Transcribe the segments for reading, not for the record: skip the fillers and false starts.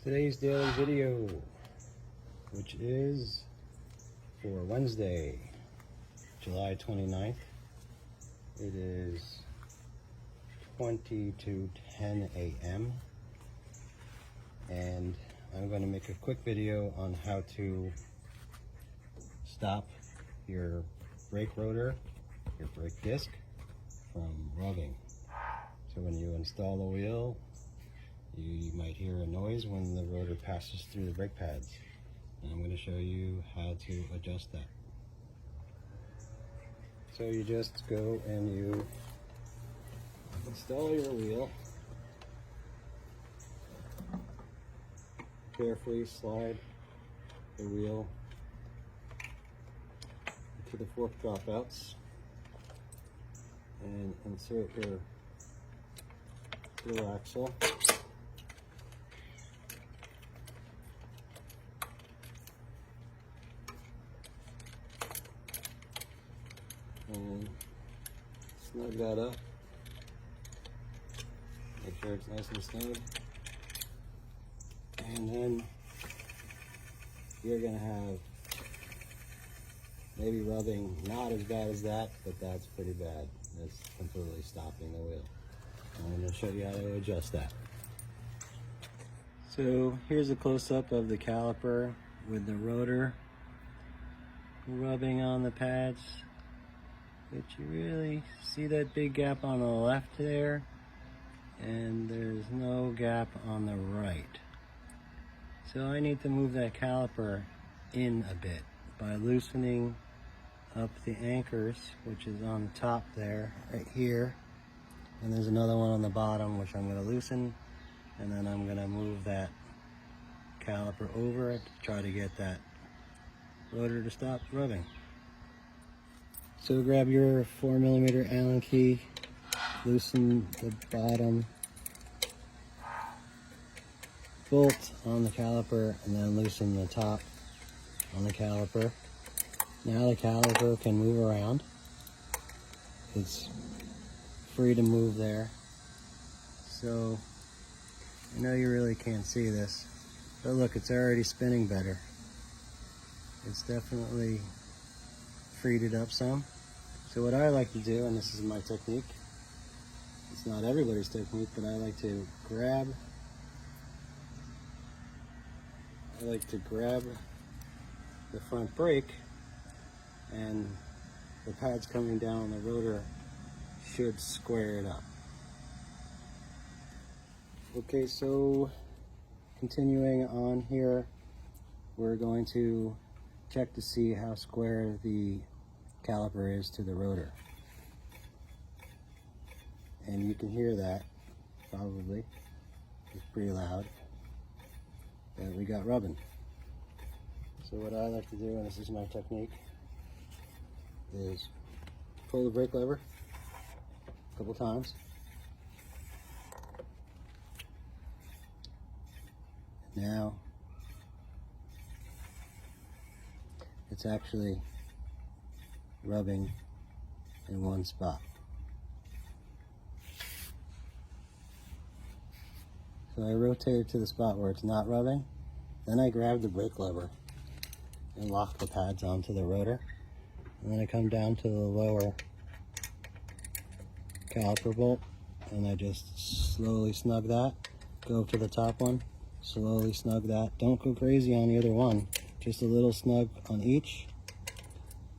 Today's daily video, which is for Wednesday, July 29th. It is 20 to 10 a.m. and I'm going to make a quick video on how to stop your brake rotor, your brake disc, from rubbing. So when you install the wheel, you might hear a noise when the rotor passes through the brake pads. And I'm going to show you how to adjust that. So you just go and you install your wheel. Carefully slide the wheel into the fork dropouts and insert your little axle. And snug that up. Make sure it's nice and snug. And then you're going to have maybe rubbing not as bad as that, but that's pretty bad. That's completely stopping the wheel. I'm going to show you how to adjust that. So here's a close-up of the caliper with the rotor rubbing on the pads. But you really see that big gap on the left there, and there's no gap on the right. So I need to move that caliper in a bit by loosening up the anchors, which is on the top there, right here. And there's another one on the bottom, which I'm going to loosen, and then I'm going to move that caliper over it to try to get that rotor to stop rubbing. So grab your 4mm Allen key, loosen the bottom bolt on the caliper, and then loosen the top on the caliper. Now the caliper can move around. It's free to move there. So I know you really can't see this, but look, it's already spinning better. It's definitely freed it up some. So what I like to do, and this is my technique, it's not everybody's technique, but I like to grab the front brake, and the pads coming down the rotor should square it up. Okay, so continuing on here, we're going to check to see how square the caliper is to the rotor. And you can hear that, probably. It's pretty loud. And we got rubbing. So what I like to do, and this is my technique, is pull the brake lever a couple times. Now it's actually rubbing in one spot. So I rotate it to the spot where it's not rubbing. Then I grab the brake lever and lock the pads onto the rotor. And then I come down to the lower caliper bolt and I just slowly snug that. Go to the top one, slowly snug that. Don't go crazy on the other one. Just a little snug on each.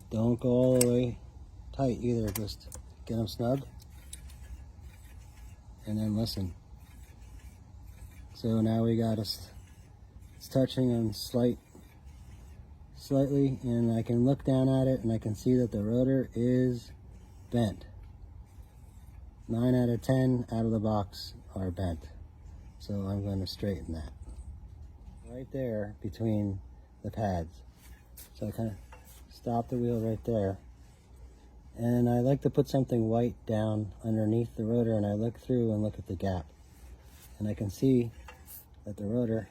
Don't go all the way tight either, just get them snug. And then listen. So now we got it's touching them slightly, and I can look down at it and I can see that the rotor is bent. 9 out of 10 out of the box are bent. So I'm going to straighten that. Right there between the pads. So I kind of stop the wheel right there. And I like to put something white down underneath the rotor, and I look through and look at the gap. And I can see that the rotor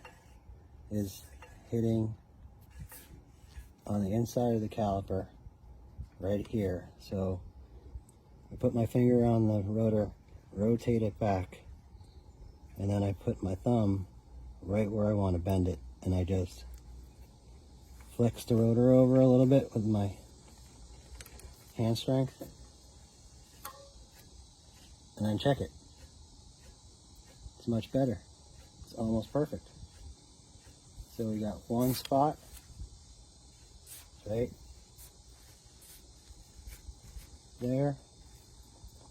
is hitting on the inside of the caliper right here. So I put my finger on the rotor, rotate it back, and then I put my thumb right where I want to bend it, and I just flex the rotor over a little bit with my hand strength, and then check it. It's much better. It's almost perfect. So we got one spot, right there.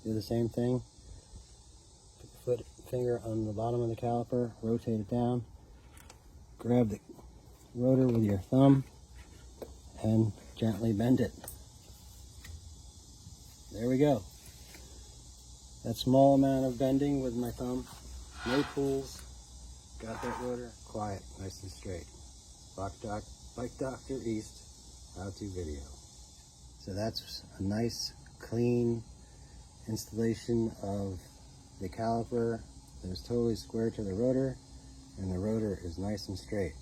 Do the same thing. Put the finger on the bottom of the caliper, rotate it down, grab the rotor with your thumb, and gently bend it. There we go. That small amount of bending with my thumb, no pulls, got that rotor quiet, nice and straight. Bike Doctor East how-to video. So that's a nice, clean installation of the caliper that is totally square to the rotor, and the rotor is nice and straight.